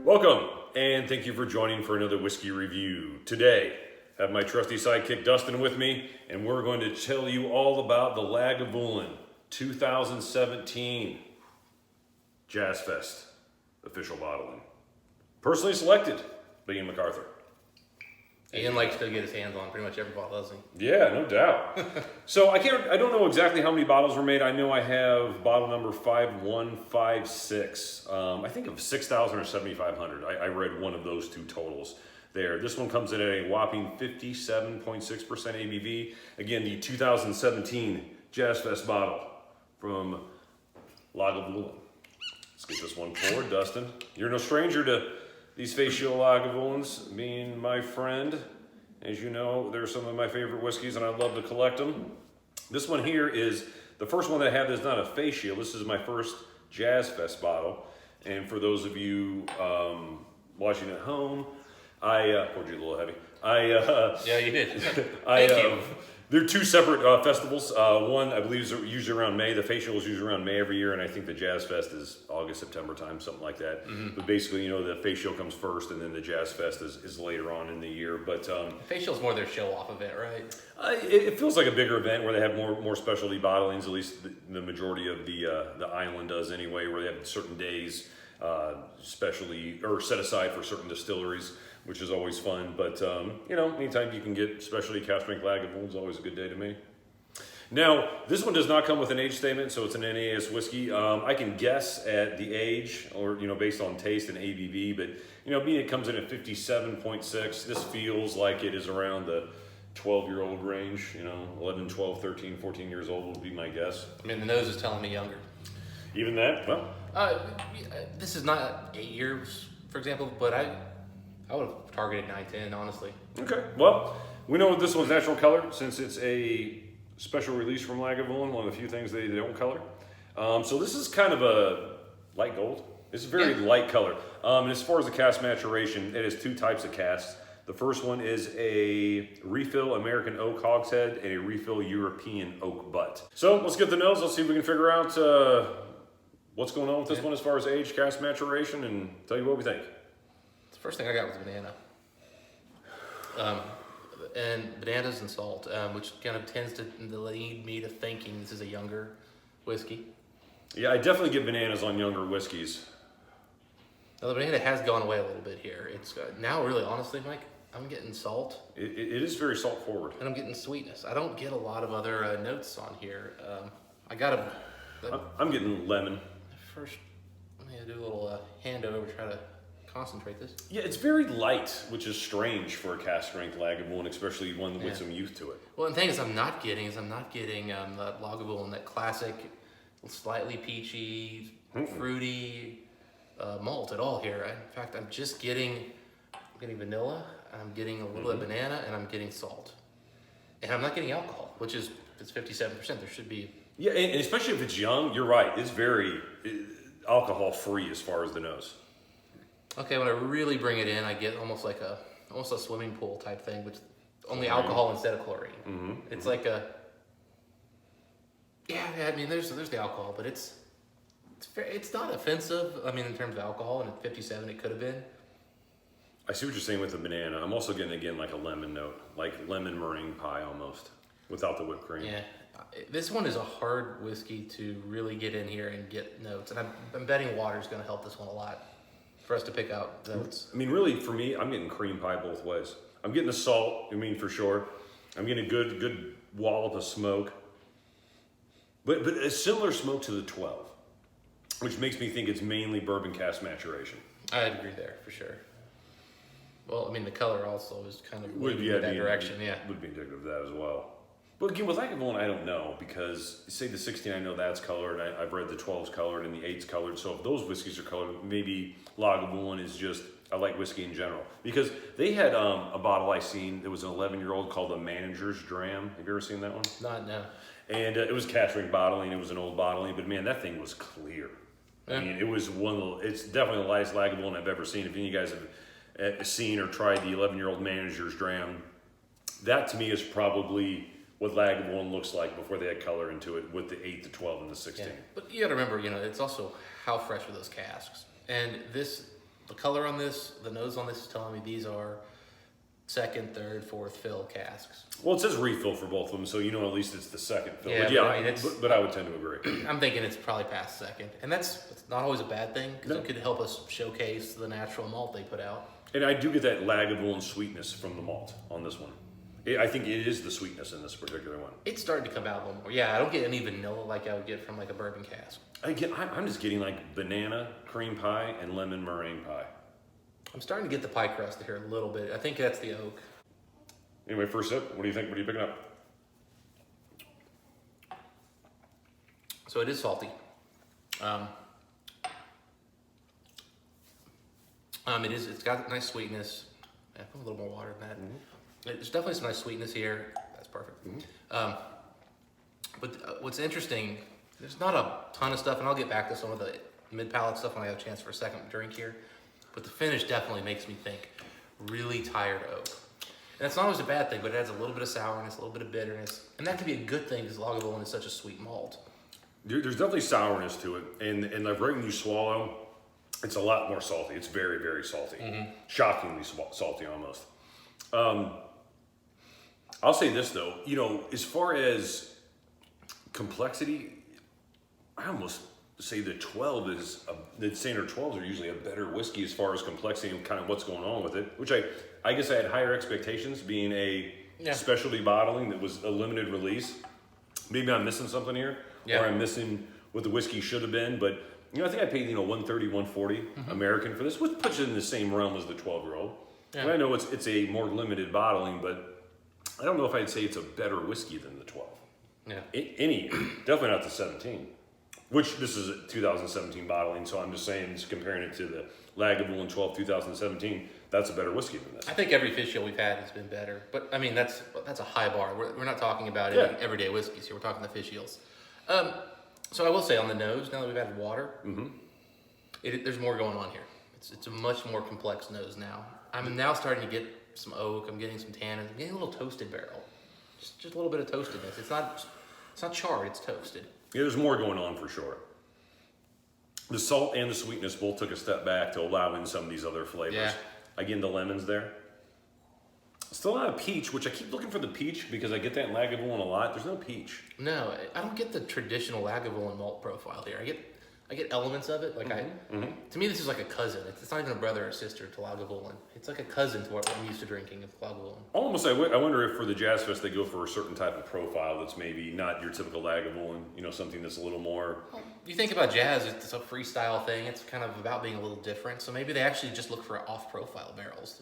Welcome, and thank you for joining for another whiskey review. Today, I have my trusty sidekick Dustin with me, and we're going to tell you all about the Lagavulin 2017 Jazz Fest official bottling. Personally selected by Ian MacArthur. Ian likes to get his hands on pretty much every bottle, doesn't he? Yeah, no doubt. So I don't know exactly how many bottles were made. I know I have bottle number 5156. I think of 6,000 or 7,500. I read one of those two totals there. This one comes in at a whopping 57.6% ABV. Again, the 2017 Jazz Fest bottle from Lagavulin. Let's get this one forward, Dustin. You're no stranger to these facial Lagavulins, being my friend. As you know, they're some of my favorite whiskeys and I love to collect them. This one here is the first one that I have that's not a facial. This is my first Jazz Fest bottle. And for those of you watching at home, I poured you a little heavy. Yeah, you did. Thank you. They're two separate festivals. One, I believe, is usually around May. The facial is usually around May every year, and I think the Jazz Fest is August, September time, something like that. Mm-hmm. But basically, the facial comes first, and then the Jazz Fest is later on in the year. But facial's more their show-off event, right? It feels like a bigger event where they have more specialty bottlings. At least the majority of the island does anyway, where they have certain days specially or set aside for certain distilleries, which is always fun. But, anytime you can get specialty cask strength Lagavulin is always a good day to me. Now, this one does not come with an age statement, so it's an NAS whiskey. I can guess at the age, or, based on taste and ABV, but, being it comes in at 57.6, this feels like it is around the 12-year-old range, 11, 12, 13, 14 years old would be my guess. I mean, the nose is telling me younger. Even that? Well. This is not 8 years, for example, but I would have targeted 9, 10, honestly. Okay, well, we know this one's natural color since it's a special release from Lagavulin, one of the few things they don't color. So this is kind of a light gold. It's a very light color. And as far as the cask maturation, it has two types of casks. The first one is a refill American oak hogshead and a refill European oak butt. So let's get the nose. Let's see if we can figure out what's going on with this one as far as age, cask maturation, and tell you what we think. The first thing I got was banana. And bananas and salt, which kind of tends to lead me to thinking this is a younger whiskey. Yeah, I definitely get bananas on younger whiskeys. Now, the banana has gone away a little bit here. It's now really, honestly, Mike, I'm getting salt. It is very salt forward. And I'm getting sweetness. I don't get a lot of other notes on here. I'm getting lemon. First, let me do a little hand over, try to concentrate this. Yeah, it's very light, which is strange for a cask strength Lagavulin, especially one with some youth to it. Well, the thing is, I'm not getting that Lagavulin, that classic, slightly peachy, fruity malt at all here. In fact, I'm getting vanilla, I'm getting a little bit of banana, and I'm getting salt. And I'm not getting alcohol, which is, it's 57%. There should be. Yeah, and especially if it's young, you're right. It's very alcohol-free as far as the nose. Okay, when I really bring it in, I get almost a swimming pool type thing, which only alcohol instead of chlorine. Mm-hmm. It's like I mean, there's the alcohol, but it's not offensive. I mean, in terms of alcohol, and at 57, it could have been. I see what you're saying with the banana. I'm also getting, again, like a lemon note, like lemon meringue pie almost, without the whipped cream. Yeah, this one is a hard whiskey to really get in here and get notes, and I'm betting water's going to help this one a lot for us to pick out notes. I mean, really, for me, I'm getting cream pie both ways. I'm getting the salt, for sure. I'm getting a good wallop of smoke. But a similar smoke to the 12, which makes me think it's mainly bourbon cask maturation. I'd agree there, for sure. Well, I mean, the color also is kind of moving in that direction, Would be indicative of that as well. But again, with Lagavulin, I don't know, because say the 16, I know that's colored. I've read the 12's colored and the 8's colored. So if those whiskeys are colored, maybe Lagavulin is just a light whiskey in general. Because they had a bottle I seen that was an 11-year-old called the Manager's Dram. Have you ever seen that one? No. And it was cask strength bottling. It was an old bottling, but man, that thing was clear. Yeah. I mean, it was it's definitely the lightest Lagavulin I've ever seen. If any of you guys have seen or tried the 11-year-old Manager's Dram, that to me is probably what Lagavulin looks like before they had color into it with the 8, the 12, and the 16. Yeah. But you got to remember, it's also how fresh are those casks. And this the color on this, the nose on this is telling me these are second, third, fourth fill casks. Well, it says refill for both of them, so at least it's the second fill. Yeah, but yeah, I mean, but I would tend to agree. I'm thinking it's probably past second, and it's not always a bad thing because it could help us showcase the natural malt they put out. And I do get that Lagavulin sweetness from the malt on this one. I think it is the sweetness in this particular one. It's starting to come out a little more. Yeah, I don't get any vanilla like I would get from like a bourbon cask. I'm just getting like banana cream pie and lemon meringue pie. I'm starting to get the pie crust here a little bit. I think that's the oak. Anyway, first sip, what do you think? What are you picking up? So it is salty. It's got nice sweetness. I put a little more water in that. There's definitely some nice sweetness here. That's perfect. But what's interesting, there's not a ton of stuff, and I'll get back to some of the mid-palate stuff when I have a chance for a second drink here. But the finish definitely makes me think really tired oak. And that's not always a bad thing, but it adds a little bit of sourness, a little bit of bitterness. And that can be a good thing because Lagavulin is such a sweet malt. There's definitely sourness to it. And like right when you swallow, it's a lot more salty. It's very, very salty. Shockingly salty almost. I'll say this though, as far as complexity, I almost say the 12 is, the standard 12s are usually a better whiskey as far as complexity and kind of what's going on with it, which I guess I had higher expectations being a specialty bottling that was a limited release. Maybe I'm missing something here, or I'm missing what the whiskey should have been, but I think I paid, 130, 140 American for this, which puts it in the same realm as the 12-year-old. Yeah. And I know it's a more limited bottling, but I don't know if I'd say it's a better whiskey than the 12. Yeah. Definitely not the 17, which this is a 2017 bottling, so I'm just saying, just comparing it to the Lagavulin 12 2017, that's a better whiskey than this. I think every fish ale we've had has been better, but I mean, that's a high bar. We're not talking about everyday whiskeys here, we're talking the fish eels. So I will say on the nose, now that we've added water, there's more going on here. It's a much more complex nose now. I'm now starting to get some oak, I'm getting some tannins, I'm getting a little toasted barrel. Just a little bit of toastedness. It's not charred, it's toasted. Yeah, there's more going on for sure. The salt and the sweetness both took a step back to allow in some of these other flavors. Yeah. Again, the lemon's there. Still not a peach, which I keep looking for the peach because I get that in Lagavulin a lot. There's no peach. No, I don't get the traditional Lagavulin malt profile here. I get elements of it. Like to me, this is like a cousin. It's not even a brother or sister to Lagavulin. It's like a cousin to what I'm used to drinking of Lagavulin. Almost, I wonder if for the Jazz Fest they go for a certain type of profile that's maybe not your typical Lagavulin. Something that's a little more. You think about jazz, it's a freestyle thing. It's kind of about being a little different. So maybe they actually just look for off-profile barrels.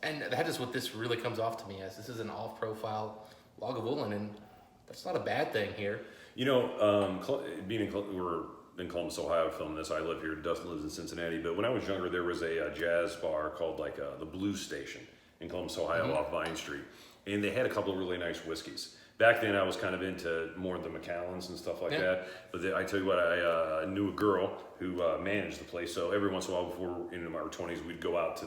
And that is what this really comes off to me as. This is an off-profile Lagavulin, and that's not a bad thing here. We're in Columbus, Ohio, filming this. I live here. Dustin lives in Cincinnati. But when I was younger, there was a jazz bar called the Blues Station in Columbus, Ohio, off Vine Street, and they had a couple of really nice whiskeys. Back then, I was kind of into more of the Macallans and stuff like that. But I tell you what, I knew a girl who managed the place. So every once in a while, before in our 20s, we'd go out to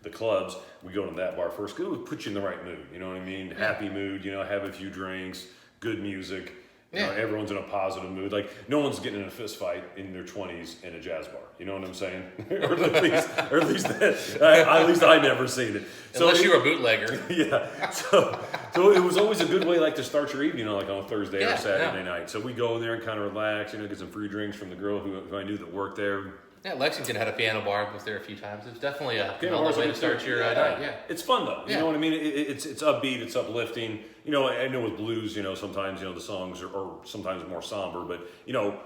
the clubs. We'd go to that bar first because it would put you in the right mood. You know what I mean? Happy mood. Have a few drinks, good music. Everyone's in a positive mood. Like no one's getting in a fist fight in their 20s in a jazz bar. You know what I'm saying? or at least I never seen it. Unless you were a bootlegger. Yeah. So it was always a good way to start your evening, like on a Thursday or Saturday night. So we go in there and kind of relax. Get some free drinks from the girl who I knew that worked there. Yeah, Lexington had a piano bar. I was there a few times. It's definitely a way to start your night. Yeah, it's fun though. You know what I mean? It's upbeat. It's uplifting. I know with blues, sometimes the songs are sometimes more somber. But I know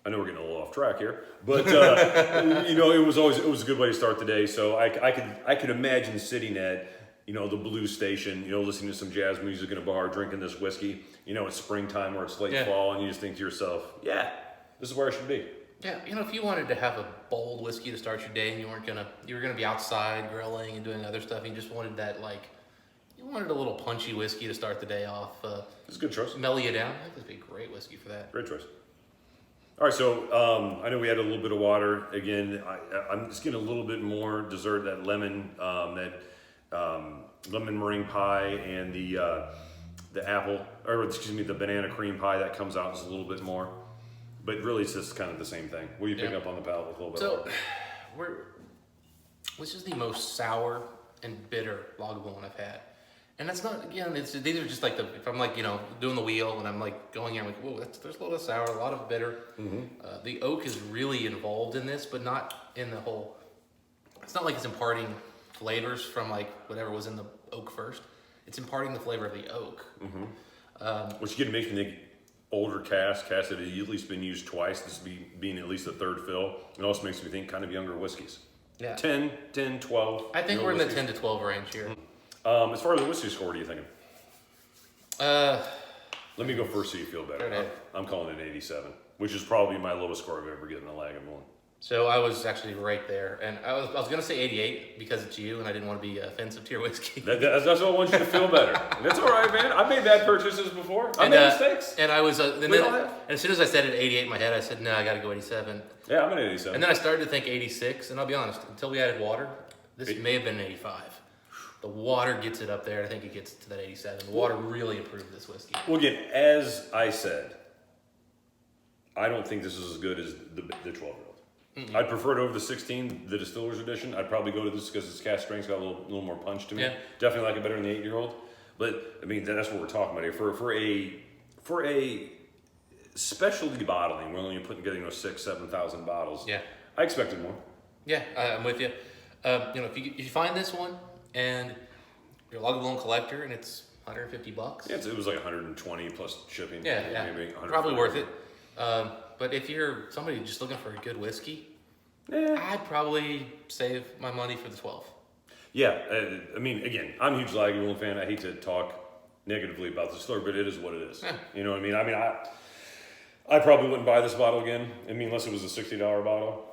we're getting a little off track here. But it was a good way to start the day. So I could imagine sitting at the blues station, listening to some jazz music in a bar, drinking this whiskey. It's springtime or it's late fall, and you just think to yourself, this is where I should be. Yeah, if you wanted to have a bold whiskey to start your day and you were gonna be outside grilling and doing other stuff, and you just wanted that you wanted a little punchy whiskey to start the day off. It's a good choice. Mellow you down. I think this would be a great whiskey for that. Great choice. All right, so I know we had a little bit of water. Again, I'm just getting a little bit more dessert, that lemon, lemon meringue pie, and the banana cream pie that comes out just a little bit more. But really, it's just kind of the same thing. What are you picking up on the palate with a little bit? So, Which is the most sour and bitter Lagavulin I've had. And that's not, again, these are just like if I'm like, doing the wheel and I'm like going here, I'm like, whoa, there's a lot of sour, a lot of bitter. The oak is really involved in this, but not in the whole, it's not like it's imparting flavors from like whatever was in the oak first. It's imparting the flavor of the oak. Which again makes me think older cask that had at least been used twice, this being at least a third fill. It also makes me think kind of younger whiskeys. Yeah. 10, 12. I think we're in the 10 to 12 range here. As far as the whiskey score, what are you thinking? Let me go first so you feel better. Okay. I'm calling it 87, which is probably my lowest score I've ever given a Lagavulin. So I was actually right there, and I was gonna say 88 because it's you, and I didn't want to be offensive to your whiskey. That's what I want you to feel better. That's all right, man. I've made bad purchases before. I made mistakes. And I was, and We all have. as soon as I said it 88 in my head, I said, no, I got to go 87. Yeah, I'm at 87. And then I started to think 86, and I'll be honest, until we added water, this may have been an 85. The water gets it up there, and I think it gets to that 87. The water really improved this whiskey. Well, again, as I said, I don't think this is as good as the 12-year-old. I'd prefer it over the 16, the Distiller's Edition. I'd probably go to this because its cask strength's got a little more punch to me. Yeah. Definitely like it better than the 8-year-old. But I mean, that's what we're talking about here. For a specialty bottling, we're only putting together 6,000-7,000 bottles. Yeah. I expected more. Yeah, I'm with you. If you find this one and you're a Lagavulin collector and it's $150. Yeah, it was like 120 plus shipping. Yeah, maybe probably worth it. But if you're somebody just looking for a good whiskey, I'd probably save my money for the 12. Yeah, I mean, again, I'm a huge Lagavulin fan. I hate to talk negatively about the store, but it is what it is. Yeah. You know what I mean? I probably wouldn't buy this bottle again. I mean, unless it was a $60 bottle,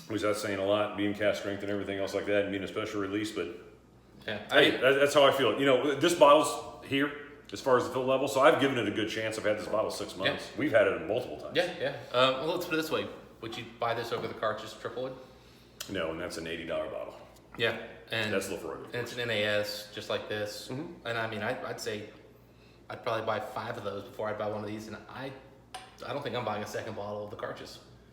which that's saying a lot, being cask strength and everything else like that, and being a special release. But Yeah, hey, that's how I feel. This bottle's here as far as the fill level, so I've given it a good chance. I've had this bottle 6 months. Yeah. We've had it multiple times. Yeah. Well, let's put it this way: would you buy this over the Cartridge Triple Wood? No, and that's an $80 bottle. Yeah, and That's Lafroy. and it's an NAS just like this. And I mean, I'd say I'd probably buy 5 of those before I'd buy one of these. And I don't think I'm buying a second bottle of the Cartridge.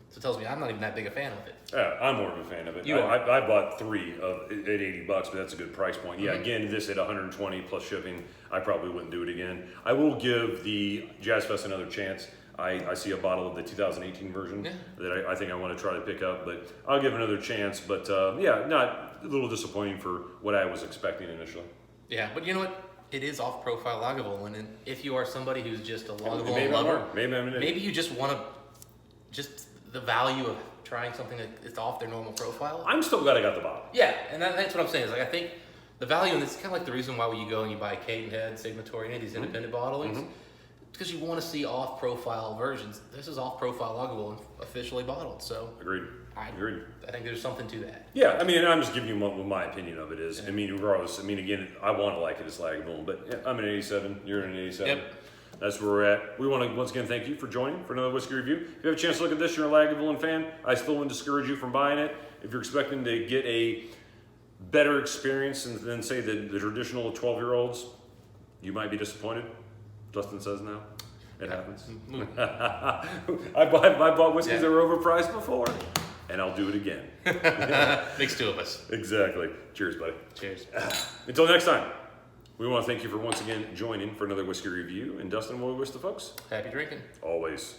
So it tells me I'm not even that big a fan of it. Yeah, I'm more of a fan of it. You are. I bought 3 at $80, but that's a good price point. Yeah, again, this at 120 plus shipping, I probably wouldn't do it again. I will give the Jazz Fest another chance. I see a bottle of the 2018 version that I think I want to try to pick up, but I'll give it another chance. But not a little disappointing for what I was expecting initially. Yeah, but you know what? It is off-profile Lagavulin, and if you are somebody who's just a Lagavulin Maybe I'm lover, wrong. Maybe I'm an idiot. maybe you just want just the value of trying something that is off their normal profile. I'm still glad I got the bottle. Yeah, and that's what I'm saying. Is like I think the value, and this is kind of like the reason why you go and you buy Cadenhead, Signatory, any of these independent bottlings, because you want to see off-profile versions. This is off-profile Lagavulin, officially bottled. So Agreed. I think there's something to that. Yeah, I mean, and I'm just giving you what my opinion of it is. I mean, regardless, again, I want to like it as Lagavulin, but yeah, I'm an 87. You're an 87. Yep. That's where we're at. We want to once again thank you for joining for another whiskey review. If you have a chance to look at this, you're a Lagavulin fan, I still wouldn't discourage you from buying it. If you're expecting to get a better experience than say the traditional 12-year-olds, you might be disappointed. Dustin says now. It happens. I bought whiskeys that were overpriced before, and I'll do it again. Makes 2 of us. Exactly. Cheers, buddy. Cheers. Until next time, we want to thank you for once again joining for another whiskey review. And Dustin, what do we wish the folks? Happy drinking. Always.